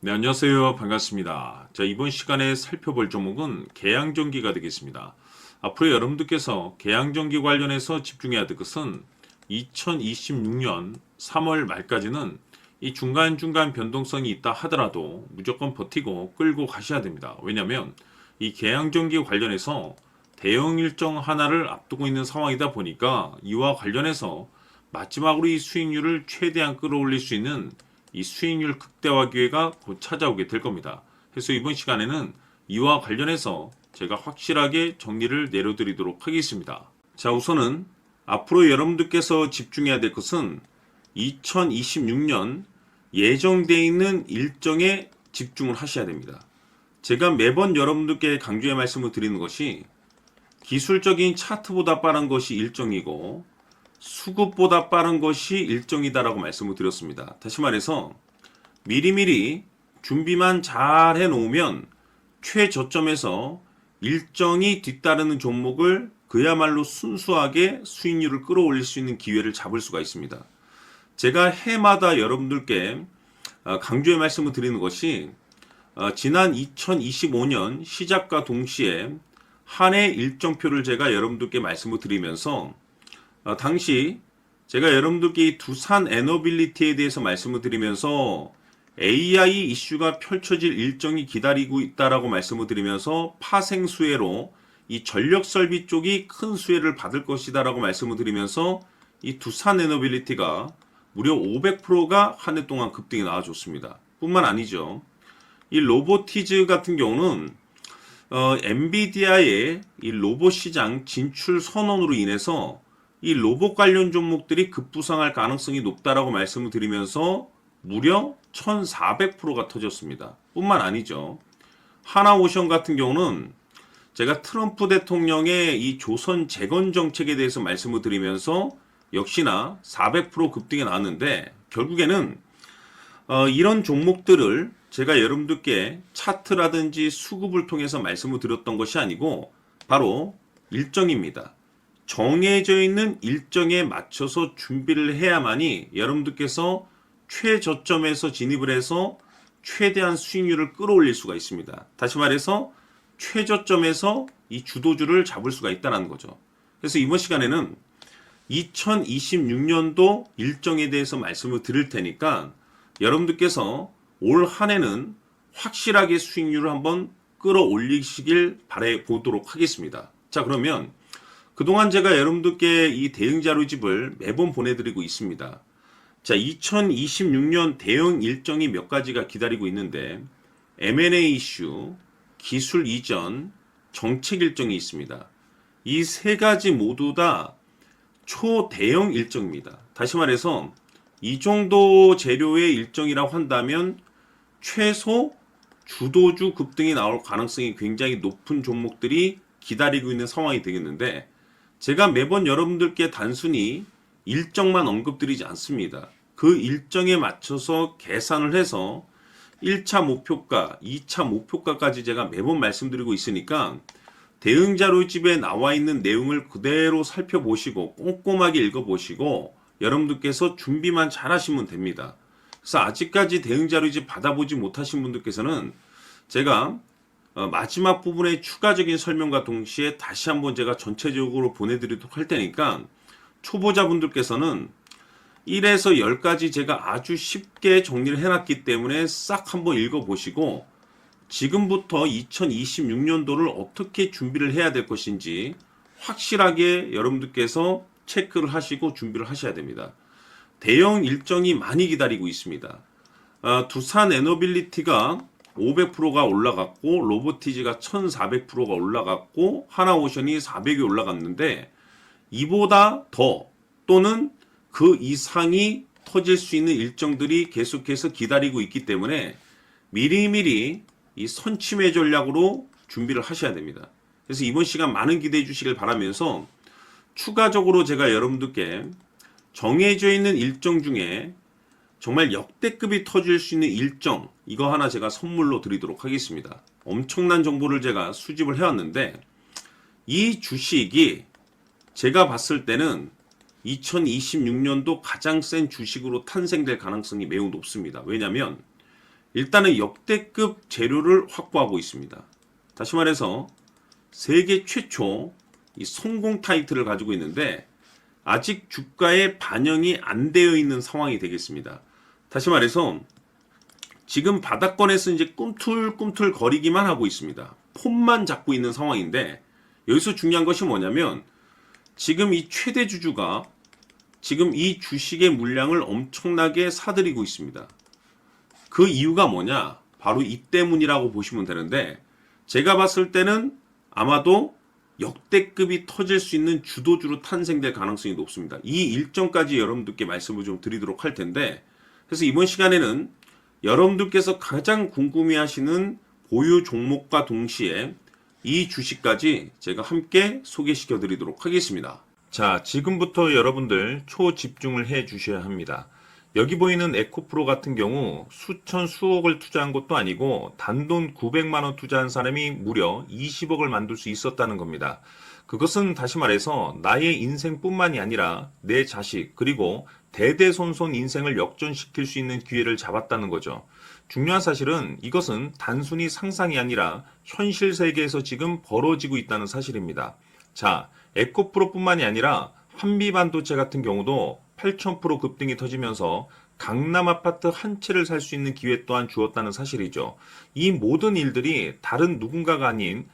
네, 안녕하세요. 반갑습니다. 자, 이번 시간에 살펴볼 종목은 계양전기가 되겠습니다. 앞으로 여러분들께서 계양전기 관련해서 집중해야 될 것은 2026년 3월 말까지는 이 중간중간 변동성이 있다 하더라도 무조건 버티고 끌고 가셔야 됩니다. 왜냐하면 이 계양전기 관련해서 대형 일정 하나를 앞두고 있는 상황이다 보니까 이와 관련해서 마지막으로 이 수익률을 최대한 끌어올릴 수 있는 이 수익률 극대화 기회가 곧 찾아오게 될 겁니다. 그래서 이번 시간에는 이와 관련해서 제가 확실하게 정리를 내려드리도록 하겠습니다. 자, 우선은 앞으로 여러분들께서 집중해야 될 것은 2026년 예정되어 있는 일정에 집중을 하셔야 됩니다. 제가 매번 여러분들께 강조의 말씀을 드리는 것이 기술적인 차트보다 빠른 것이 일정이고 수급보다 빠른 것이 일정이다라고 말씀을 드렸습니다. 다시 말해서 미리미리 준비만 잘 해놓으면 최저점에서 일정이 뒤따르는 종목을 그야말로 순수하게 수익률을 끌어올릴 수 있는 기회를 잡을 수가 있습니다. 제가 해마다 여러분들께 강조의 말씀을 드리는 것이 지난 2025년 시작과 동시에 한 해 일정표를 제가 여러분들께 말씀을 드리면서 당시 제가 여러분들께 이 두산 에너빌리티에 대해서 말씀을 드리면서 AI 이슈가 펼쳐질 일정이 기다리고 있다라고 말씀을 드리면서 파생수혜로 이 전력 설비 쪽이 큰 수혜를 받을 것이다라고 말씀을 드리면서 이 두산 에너빌리티가 무려 500%가 한 해 동안 급등이 나와줬습니다. 뿐만 아니죠. 이 로보티즈 같은 경우는 엔비디아의 이 로봇 시장 진출 선언으로 인해서 이 로봇 관련 종목들이 급부상할 가능성이 높다라고 말씀을 드리면서 무려 1400%가 터졌습니다. 뿐만 아니죠. 하나오션 같은 경우는 제가 트럼프 대통령의 이 조선 재건 정책에 대해서 말씀을 드리면서 역시나 400% 급등이 나왔는데 결국에는 이런 종목들을 제가 여러분들께 차트라든지 수급을 통해서 말씀을 드렸던 것이 아니고 바로 일정입니다. 정해져 있는 일정에 맞춰서 준비를 해야만이 여러분들께서 최저점에서 진입을 해서 최대한 수익률을 끌어올릴 수가 있습니다. 다시 말해서 최저점에서 이 주도주를 잡을 수가 있다는 거죠. 그래서 이번 시간에는 2026년도 일정에 대해서 말씀을 드릴 테니까 여러분들께서 올 한 해는 확실하게 수익률을 한번 끌어올리시길 바라보도록 하겠습니다. 자, 그러면 그동안 제가 여러분들께 이 대응 자료집을 매번 보내드리고 있습니다. 자, 2026년 대응 일정이 몇 가지가 기다리고 있는데 M&A 이슈, 기술 이전, 정책 일정이 있습니다. 이 세 가지 모두 다 초대형 일정입니다. 다시 말해서 이 정도 재료의 일정이라고 한다면 최소 주도주 급등이 나올 가능성이 굉장히 높은 종목들이 기다리고 있는 상황이 되겠는데 제가 매번 여러분들께 단순히 일정만 언급드리지 않습니다. 그 일정에 맞춰서 계산을 해서 1차 목표가, 2차 목표가까지 제가 매번 말씀드리고 있으니까 대응 자료집에 나와 있는 내용을 그대로 살펴보시고 꼼꼼하게 읽어보시고 여러분들께서 준비만 잘 하시면 됩니다. 그래서 아직까지 대응 자료집 받아보지 못하신 분들께서는 제가 마지막 부분의 추가적인 설명과 동시에 다시 한번 제가 전체적으로 보내드리도록 할 테니까 초보자분들께서는 1에서 10까지 제가 아주 쉽게 정리를 해놨기 때문에 싹 한번 읽어보시고 지금부터 2026년도를 어떻게 준비를 해야 될 것인지 확실하게 여러분들께서 체크를 하시고 준비를 하셔야 됩니다. 대형 일정이 많이 기다리고 있습니다. 두산 에너빌리티가 500%가 올라갔고 로보티즈가 1400%가 올라갔고 하나오션이 400이 올라갔는데 이보다 더 또는 그 이상이 터질 수 있는 일정들이 계속해서 기다리고 있기 때문에 미리미리 이 선취매 전략으로 준비를 하셔야 됩니다. 그래서 이번 시간 많은 기대해 주시길 바라면서 추가적으로 제가 여러분들께 정해져 있는 일정 중에 정말 역대급이 터질 수 있는 일정 이거 하나 제가 선물로 드리도록 하겠습니다. 엄청난 정보를 제가 수집을 해왔는데 이 주식이 제가 봤을 때는 2026년도 가장 센 주식으로 탄생될 가능성이 매우 높습니다. 왜냐하면 일단은 역대급 재료를 확보하고 있습니다. 다시 말해서 세계 최초 이 성공 타이틀을 가지고 있는데 아직 주가에 반영이 안 되어 있는 상황이 되겠습니다. 다시 말해서 지금 바닥권에서 이제 꿈틀꿈틀 거리기만 하고 있습니다. 폼만 잡고 있는 상황인데 여기서 중요한 것이 뭐냐면 지금 이 최대 주주가 지금 이 주식의 물량을 엄청나게 사들이고 있습니다. 그 이유가 뭐냐? 바로 이 때문이라고 보시면 되는데 제가 봤을 때는 아마도 역대급이 터질 수 있는 주도주로 탄생될 가능성이 높습니다. 이 일정까지 여러분들께 말씀을 좀 드리도록 할 텐데 그래서 이번 시간에는 여러분들께서 가장 궁금해하시는 보유 종목과 동시에 이 주식까지 제가 함께 소개시켜 드리도록 하겠습니다. 자, 지금부터 여러분들 초집중을 해 주셔야 합니다. 여기 보이는 에코프로 같은 경우 수천 수억을 투자한 것도 아니고 단돈 900만 원 투자한 사람이 무려 20억을 만들 수 있었다는 겁니다. 그것은 다시 말해서 나의 인생뿐만이 아니라 내 자식 그리고 대대손손 인생을 역전시킬 수 있는 기회를 잡았다는 거죠. 중요한 사실은 이것은 단순히 상상이 아니라 현실 세계에서 지금 벌어지고 있다는 사실입니다. 자, 에코프로뿐만이 아니라 한미반도체 같은 경우도 8,000% 급등이 터지면서 강남 아파트 한 채를 살 수 있는 기회 또한 주었다는 사실이죠. 이 모든 일들이 다른 누군가가 아닌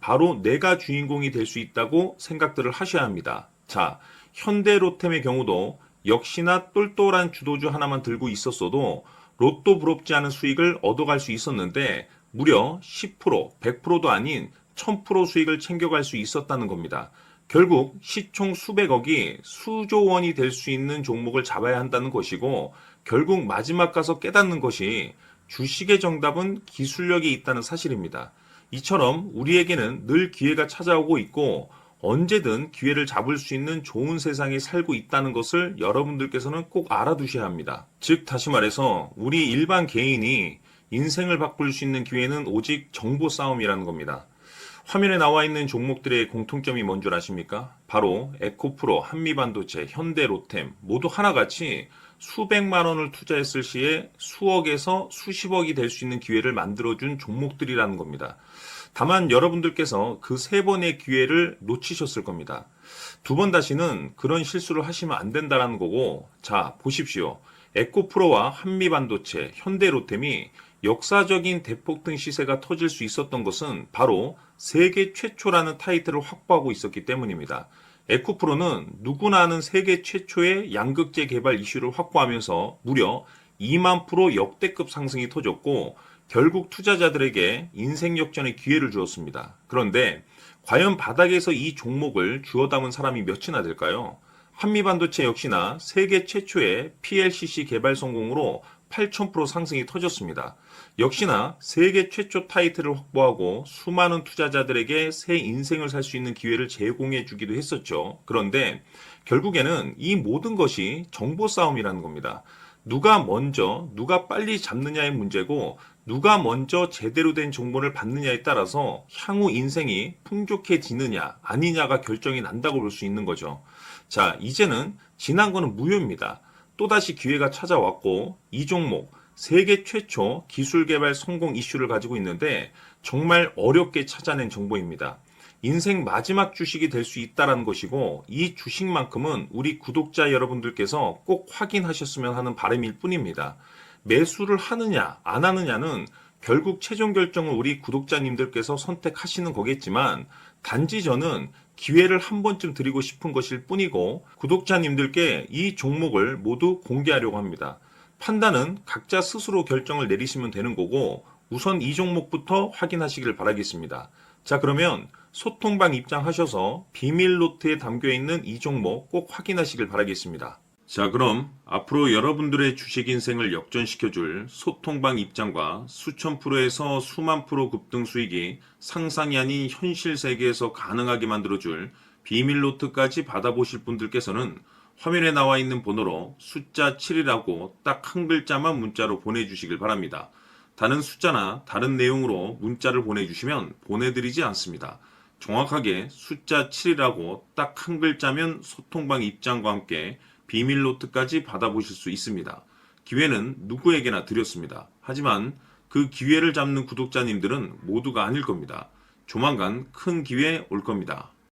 바로 내가 주인공이 될 수 있다고 생각들을 하셔야 합니다. 자, 현대로템의 경우도 역시나 똘똘한 주도주 하나만 들고 있었어도 로또 부럽지 않은 수익을 얻어갈 수 있었는데 무려 10%, 100%도 아닌 1000% 수익을 챙겨갈 수 있었다는 겁니다. 결국 시총 수백억이 수조 원이 될 수 있는 종목을 잡아야 한다는 것이고 결국 마지막 가서 깨닫는 것이 주식의 정답은 기술력이 있다는 사실입니다. 이처럼 우리에게는 늘 기회가 찾아오고 있고 언제든 기회를 잡을 수 있는 좋은 세상에 살고 있다는 것을 여러분들께서는 꼭 알아두셔야 합니다. 즉 다시 말해서 우리 일반 개인이 인생을 바꿀 수 있는 기회는 오직 정보 싸움이라는 겁니다. 화면에 나와 있는 종목들의 공통점이 뭔 줄 아십니까? 바로 에코프로, 한미반도체, 현대로템 모두 하나같이 수백만 원을 투자했을 시에 수억에서 수십억이 될 수 있는 기회를 만들어준 종목들이라는 겁니다. 다만 여러분들께서 그 세 번의 기회를 놓치셨을 겁니다. 두 번 다시는 그런 실수를 하시면 안 된다는 거고 자 보십시오. 에코프로와 한미반도체, 현대로템이 역사적인 대폭등 시세가 터질 수 있었던 것은 바로 세계 최초라는 타이틀을 확보하고 있었기 때문입니다. 에코프로는 누구나 아는 세계 최초의 양극재 개발 이슈를 확보하면서 무려 2만 프로 역대급 상승이 터졌고 결국 투자자들에게 인생 역전의 기회를 주었습니다. 그런데 과연 바닥에서 이 종목을 주워 담은 사람이 몇이나 될까요? 한미반도체 역시나 세계 최초의 PLCC 개발 성공으로 8,000% 상승이 터졌습니다. 역시나 세계 최초 타이틀을 확보하고 수많은 투자자들에게 새 인생을 살 수 있는 기회를 제공해 주기도 했었죠. 그런데 결국에는 이 모든 것이 정보 싸움이라는 겁니다. 누가 먼저, 누가 빨리 잡느냐의 문제고 누가 먼저 제대로 된 정보를 받느냐에 따라서 향후 인생이 풍족해지느냐 아니냐가 결정이 난다고 볼 수 있는 거죠. 자, 이제는 지난 거는 무효입니다. 또다시 기회가 찾아왔고 이 종목 세계 최초 기술 개발 성공 이슈를 가지고 있는데 정말 어렵게 찾아낸 정보입니다. 인생 마지막 주식이 될 수 있다는 것이고 이 주식만큼은 우리 구독자 여러분들께서 꼭 확인하셨으면 하는 바람일 뿐입니다. 매수를 하느냐 안 하느냐는 결국 최종 결정을 우리 구독자님들께서 선택하시는 거겠지만 단지 저는 기회를 한 번쯤 드리고 싶은 것일 뿐이고 구독자님들께 이 종목을 모두 공개하려고 합니다. 판단은 각자 스스로 결정을 내리시면 되는 거고 우선 이 종목부터 확인하시길 바라겠습니다. 자, 그러면 소통방 입장하셔서 비밀 노트에 담겨있는 이 종목 꼭 확인하시길 바라겠습니다. 자, 그럼 앞으로 여러분들의 주식 인생을 역전시켜줄 소통방 입장과 수천 프로에서 수만 프로 급등 수익이 상상이 아닌 현실 세계에서 가능하게 만들어줄 비밀 노트까지 받아보실 분들께서는 화면에 나와 있는 번호로 숫자 7이라고 딱 한 글자만 문자로 보내주시길 바랍니다. 다른 숫자나 다른 내용으로 문자를 보내주시면 보내드리지 않습니다. 정확하게 숫자 7이라고 딱 한 글자면 소통방 입장과 함께 비밀 노트까지 받아보실 수 있습니다. 기회는 누구에게나 드렸습니다. 하지만 그 기회를 잡는 구독자님들은 모두가 아닐 겁니다. 조만간 큰 기회 올 겁니다.